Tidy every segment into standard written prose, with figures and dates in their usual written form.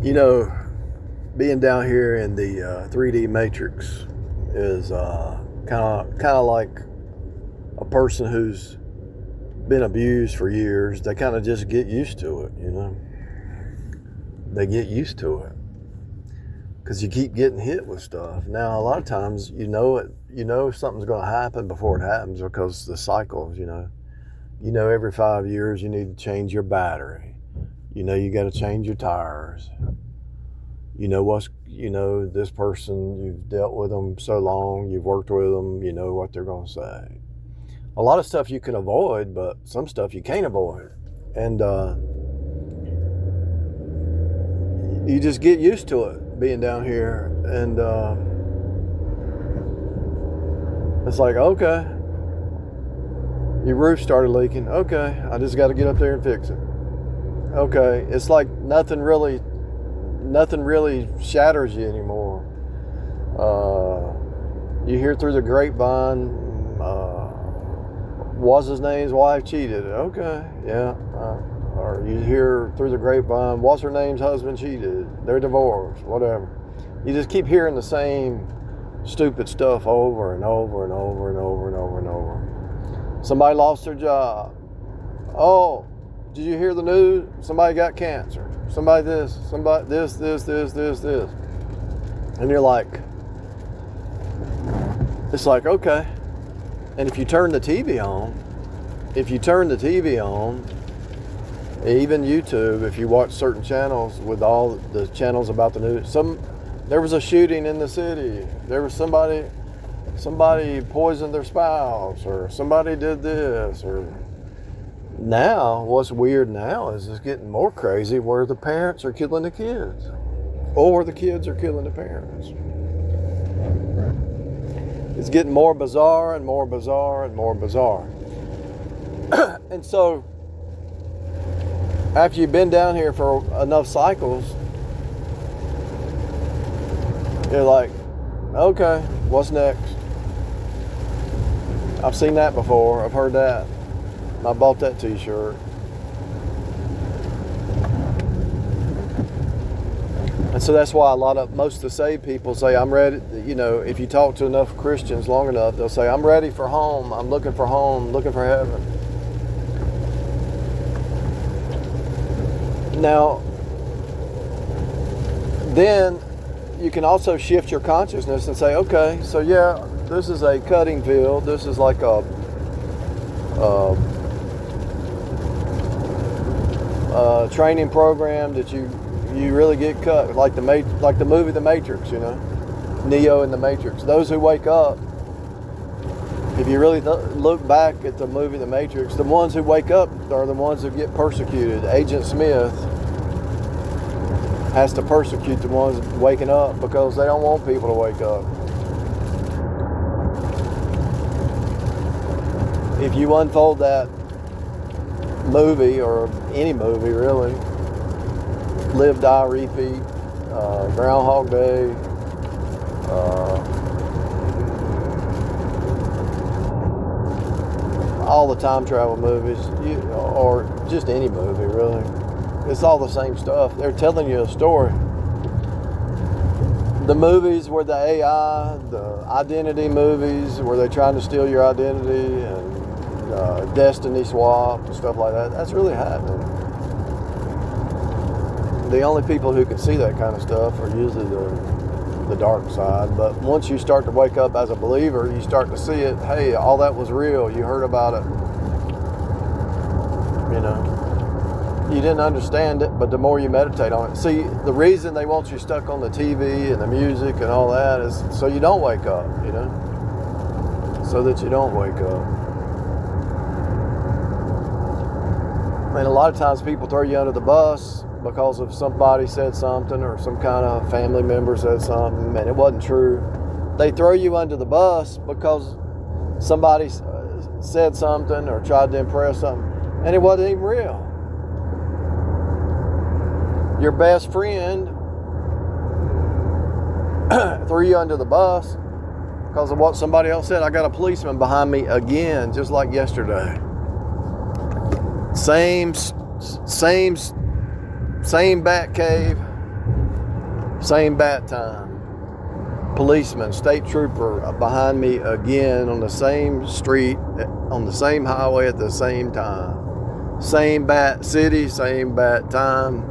You know, being down here in the 3D matrix is kind of like a person who's been abused for years. They kind of just get used to it, you know. They get used to it because you keep getting hit with stuff. Now, a lot of times, you know something's going to happen before it happens because the cycles, you know, every 5 years you need to change your battery. You know, you got to change your tires. You know this person, you've dealt with them so long, you've worked with them, you know what they're going to say. A lot of stuff you can avoid, but some stuff you can't avoid. And you just get used to it being down here. And it's like, okay, your roof started leaking. Okay, I just got to get up there and fix it. Okay, it's like nothing really shatters you anymore. You hear through the grapevine, was his name's wife cheated? Okay, yeah. Or you hear through the grapevine, what's her name's husband cheated? They're divorced, whatever. You just keep hearing the same stupid stuff over and over and over and over and over and over. Somebody lost their job. Oh, did you hear the news? Somebody got cancer. Somebody this, this. And you're like, it's like, okay. And if you turn the TV on, even YouTube, if you watch certain channels with all the channels about the news, there was a shooting in the city. There was somebody poisoned their spouse, or somebody did this, or now, what's weird now is it's getting more crazy where the parents are killing the kids, or the kids are killing the parents. It's getting more bizarre and more bizarre and more bizarre. And so, after you've been down here for enough cycles, you're like, okay, what's next? I've seen that before. I've heard that. I bought that t-shirt. And so that's why most of the saved people say, I'm ready. You know, if you talk to enough Christians long enough, they'll say, I'm ready for home. I'm looking for home, looking for heaven. Now, then you can also shift your consciousness and say, okay, so yeah, this is a cutting field. This is like a training program that you really get cut, like the movie The Matrix, you know, Neo in The Matrix. Those who wake up, if you really look back at the movie The Matrix, the ones who wake up are the ones who get persecuted. Agent Smith has to persecute the ones waking up because they don't want people to wake up. If you unfold that movie, or any movie really, Live, Die, Repeat, Groundhog Day, all the time travel movies, or just any movie really, it's all the same stuff. They're telling you a story. The movies where the AI, the identity movies where they're trying to steal your identity, and destiny swap and stuff like that, that's really happening. The only people who can see that kind of stuff are usually the dark side. But once you start to wake up as a believer, you start to see it. Hey, all that was real. You heard about it. You know, you didn't understand it, but the more you meditate on it. See, the reason they want you stuck on the TV and the music and all that is so you don't wake up, you know, so that you don't wake up. I mean, a lot of times people throw you under the bus because of somebody said something, or some kind of family member said something and it wasn't true. They throw you under the bus because somebody said something or tried to impress something and it wasn't even real. Your best friend threw you under the bus because of what somebody else said. I got a policeman behind me again, just like yesterday. Same bat cave, Same bat time. Policeman, state trooper behind me again on the same street, on the same highway at the same time. Same bat city, same bat time,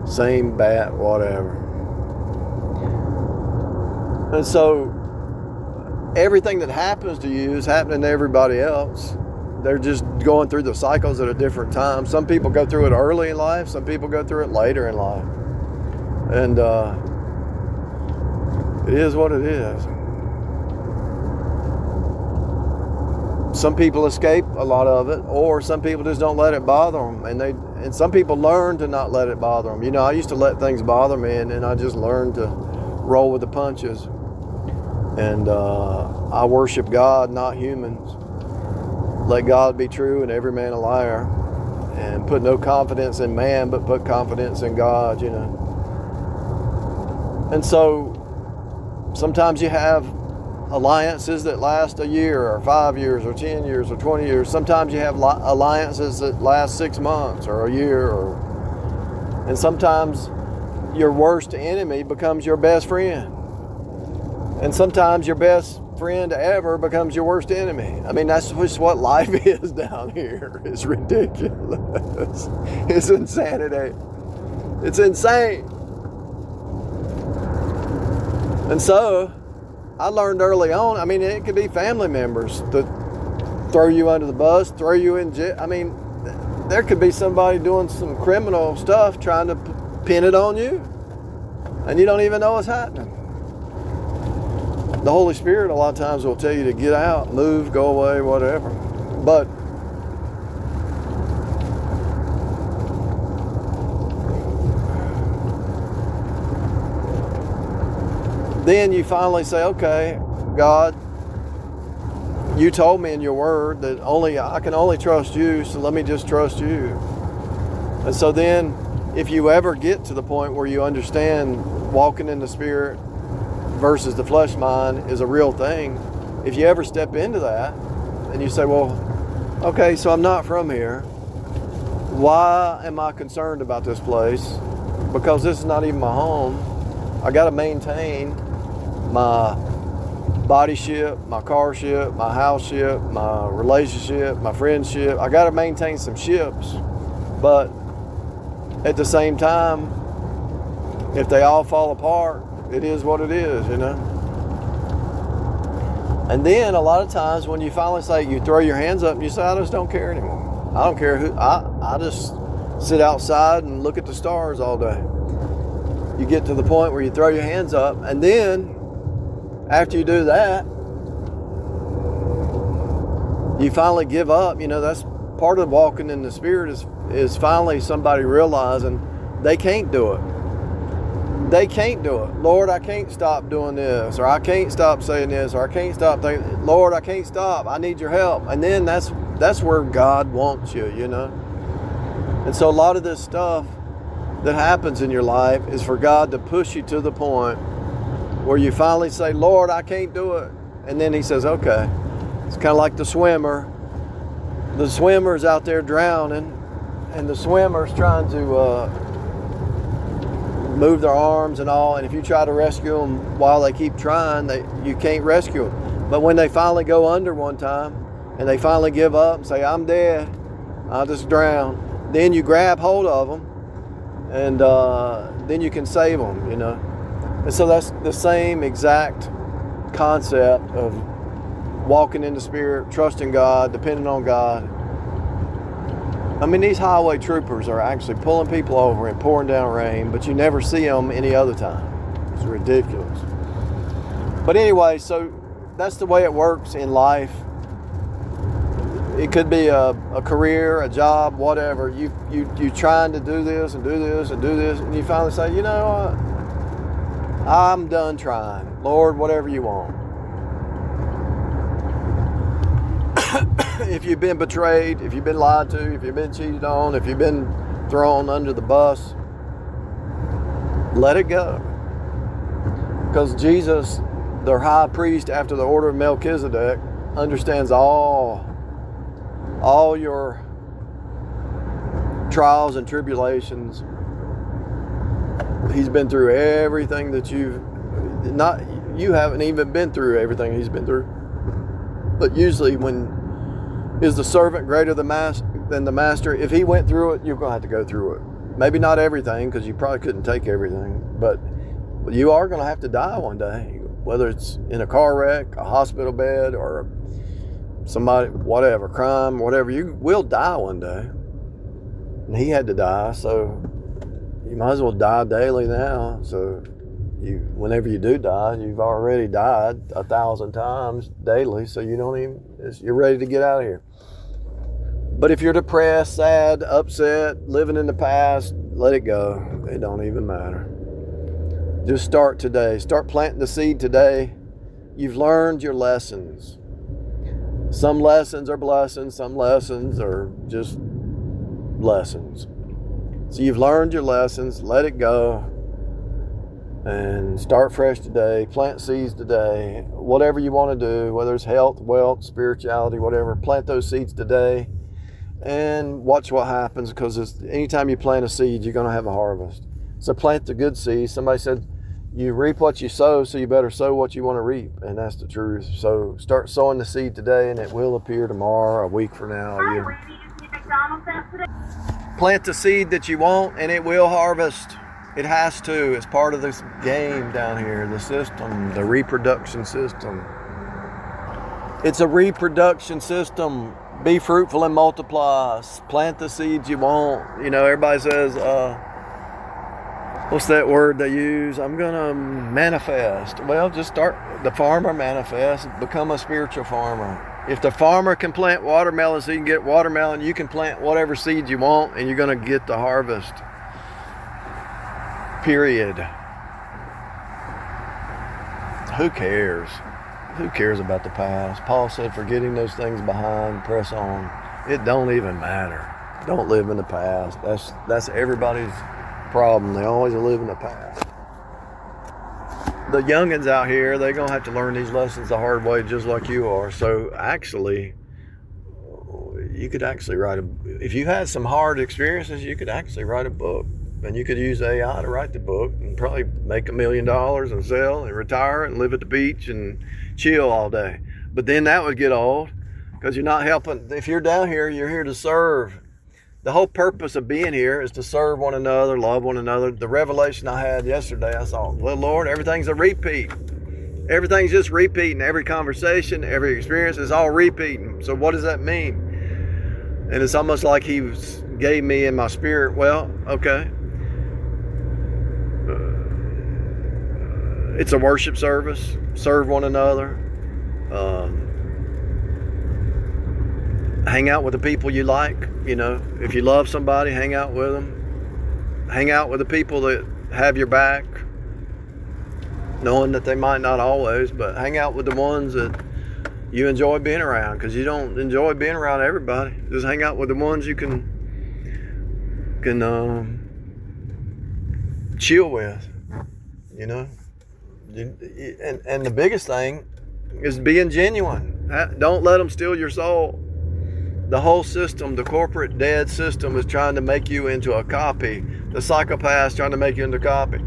same bat whatever. And so everything that happens to you is happening to everybody else. They're just going through the cycles at a different time. Some people go through it early in life, some people go through it later in life. And it is what it is. Some people escape a lot of it, or some people just don't let it bother them. And some people learn to not let it bother them. You know, I used to let things bother me, and then I just learned to roll with the punches. And I worship God, not humans. Let God be true and every man a liar. And put no confidence in man, but put confidence in God, you know. And so sometimes you have alliances that last a year or 5 years or 10 years or 20 years. Sometimes you have alliances that last 6 months or a year. And sometimes your worst enemy becomes your best friend. And sometimes your best friend ever becomes your worst enemy. I mean, that's just what life is down here. It's ridiculous. It's insanity. It's insane. And so I learned early on, I mean, it could be family members that throw you under the bus, throw you in jail. I mean, there could be somebody doing some criminal stuff trying to pin it on you, and you don't even know what's happening. The Holy Spirit a lot of times will tell you to get out, move, go away, whatever. But then you finally say, okay, God, you told me in your word that I can only trust you, so let me just trust you. And so then if you ever get to the point where you understand walking in the Spirit versus the flesh mind is a real thing, if you ever step into that and you say, well, okay, so I'm not from here. Why am I concerned about this place? Because this is not even my home. I got to maintain my body ship, my car ship, my house ship, my relationship, my friendship. I got to maintain some ships. But at the same time, if they all fall apart, it is what it is, you know. And then a lot of times when you finally say, you throw your hands up and you say, I just don't care anymore. I don't care who, I just sit outside and look at the stars all day. You get to the point where you throw your hands up, and then after you do that, you finally give up. You know, that's part of walking in the Spirit is finally somebody realizing they can't do it. They can't do it. Lord, I can't stop doing this, or I can't stop saying this, or I can't stop thinking. Lord, I can't stop. I need your help. And then that's where God wants you, you know. And so a lot of this stuff that happens in your life is for God to push you to the point where you finally say, Lord, I can't do it. And then he says, okay. It's kind of like the swimmer. The swimmer's out there drowning, and the swimmer's trying to move their arms and all, and if you try to rescue them while they keep trying, you can't rescue them. But when they finally go under one time, and they finally give up and say, I'm dead, I'll just drown, then you grab hold of them, and then you can save them, you know. And so that's the same exact concept of walking in the Spirit, trusting God, depending on God. I mean, these highway troopers are actually pulling people over and pouring down rain, but you never see them any other time. It's ridiculous. But anyway, so that's the way it works in life. It could be a career, a job, whatever. You trying to do this and do this and do this, and you finally say, you know what? I'm done trying. Lord, whatever you want. If you've been betrayed, if you've been lied to, if you've been cheated on, if you've been thrown under the bus, let it go. Because Jesus, their high priest after the order of Melchizedek, understands all your trials and tribulations. He's been through everything that you haven't even been through everything he's been through. But usually is the servant greater than the master? If he went through it, you're going to have to go through it. Maybe not everything, because you probably couldn't take everything, but you are going to have to die one day, whether it's in a car wreck, a hospital bed, or somebody, whatever, crime, whatever. You will die one day. And he had to die, so you might as well die daily now. So whenever you do die, you've already died 1,000 times daily, so you're ready to get out of here. But if you're depressed, sad, upset, living in the past, let it go. It don't even matter. Just start today. Start planting the seed today. You've learned your lessons. Some lessons are blessings. Some lessons are just lessons. So you've learned your lessons. Let it go. And start fresh today. Plant seeds today. Whatever you want to do, whether it's health, wealth, spirituality, whatever, plant those seeds today. And watch what happens, because anytime you plant a seed, you're going to have a harvest. So plant the good seed. Somebody said, you reap what you sow, so you better sow what you want to reap. And that's the truth. So start sowing the seed today, and it will appear tomorrow, a week from now, a year. Plant the seed that you want, and it will harvest. It has to. It's part of this game down here, the system, the reproduction system. It's a reproduction system. Be fruitful and multiply. Plant the seeds you want. Everybody says, what's that word they use? I'm going to manifest. Well, just start. The farmer manifests. Become a spiritual farmer. If the farmer can plant watermelon so you can get watermelon, you can plant whatever seeds you want, and you're going to get the harvest. Period. Who cares? Who cares about the past? Paul said, forgetting those things behind, press on. It don't even matter. Don't live in the past. That's everybody's problem. They always live in the past. The youngins out here, they're going to have to learn these lessons the hard way, just like you are. So actually, you could actually if you had some hard experiences, you could actually write a book. And you could use AI to write the book and probably make $1 million and sell and retire and live at the beach and chill all day. But then that would get old, because you're not helping. If you're down here, you're here to serve. The whole purpose of being here is to serve one another, love one another. The revelation I had yesterday, I thought, well, Lord, everything's a repeat. Everything's just repeating. Every conversation, every experience is all repeating. So what does that mean? And it's almost like he gave me in my spirit, well, okay. It's a worship service. Serve one another. Hang out with the people you like. If you love somebody, hang out with them. Hang out with the people that have your back, knowing that they might not always, but hang out with the ones that you enjoy being around, because you don't enjoy being around everybody. Just hang out with the ones you can chill with, And the biggest thing is being genuine. Don't let them steal your soul. The whole system, the corporate dead system, is trying to make you into a copy. The psychopath's trying to make you into a copy.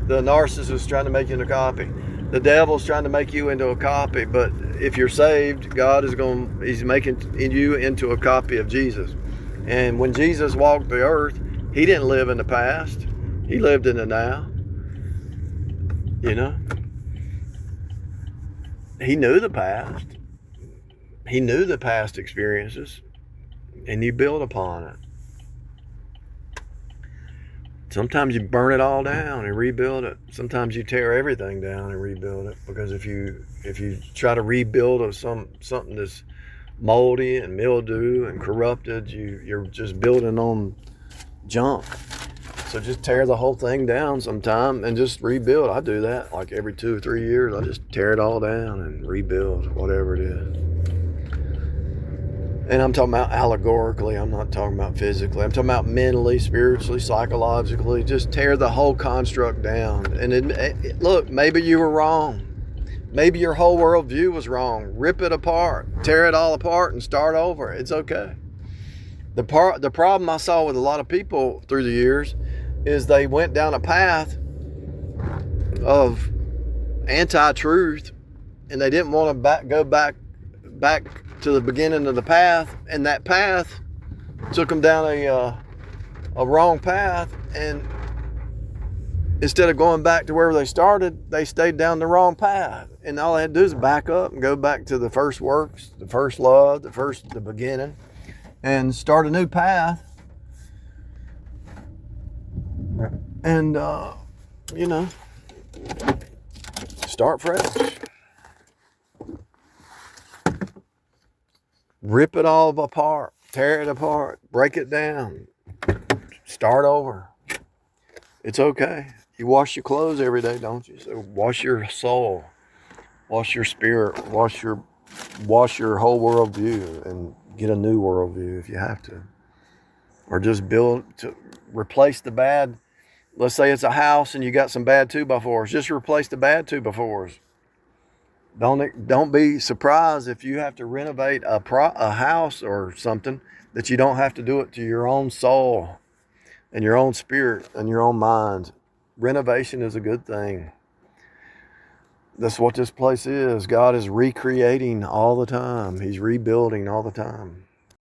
The narcissist is trying to make you into a copy. The devil's trying to make you into a copy. But if you're saved, God he's making you into a copy of Jesus. And when Jesus walked the earth, he didn't live in the past. He lived in the now. He knew the past. He knew the past experiences, and you build upon it. Sometimes you burn it all down and rebuild it. Sometimes you tear everything down and rebuild it, because if you try to rebuild something that's moldy and mildew and corrupted, you're just building on junk. So just tear the whole thing down sometime and just rebuild. I do that like every 2 or 3 years. I just tear it all down and rebuild whatever it is. And I'm talking about allegorically. I'm not talking about physically. I'm talking about mentally, spiritually, psychologically. Just tear the whole construct down. And look, maybe you were wrong. Maybe your whole worldview was wrong. Rip it apart. Tear it all apart and start over. It's okay. The problem I saw with a lot of people through the years is they went down a path of anti-truth, and they didn't want to go back to the beginning of the path, and that path took them down a wrong path, and instead of going back to where they started, they stayed down the wrong path. And all they had to do is back up and go back to the first works, the first love, the beginning, and start a new path. And, start fresh. Rip it all apart, tear it apart, break it down, start over. It's okay. You wash your clothes every day, don't you? So wash your soul, wash your spirit, wash your whole worldview, and get a new worldview if you have to. Or just build to replace the bad. Let's say it's a house and you got some bad 2x4s. Just replace the bad 2x4s. Don't be surprised if you have to renovate a house or something, that you don't have to do it to your own soul and your own spirit and your own mind. Renovation is a good thing. That's what this place is. God is recreating all the time. He's rebuilding all the time.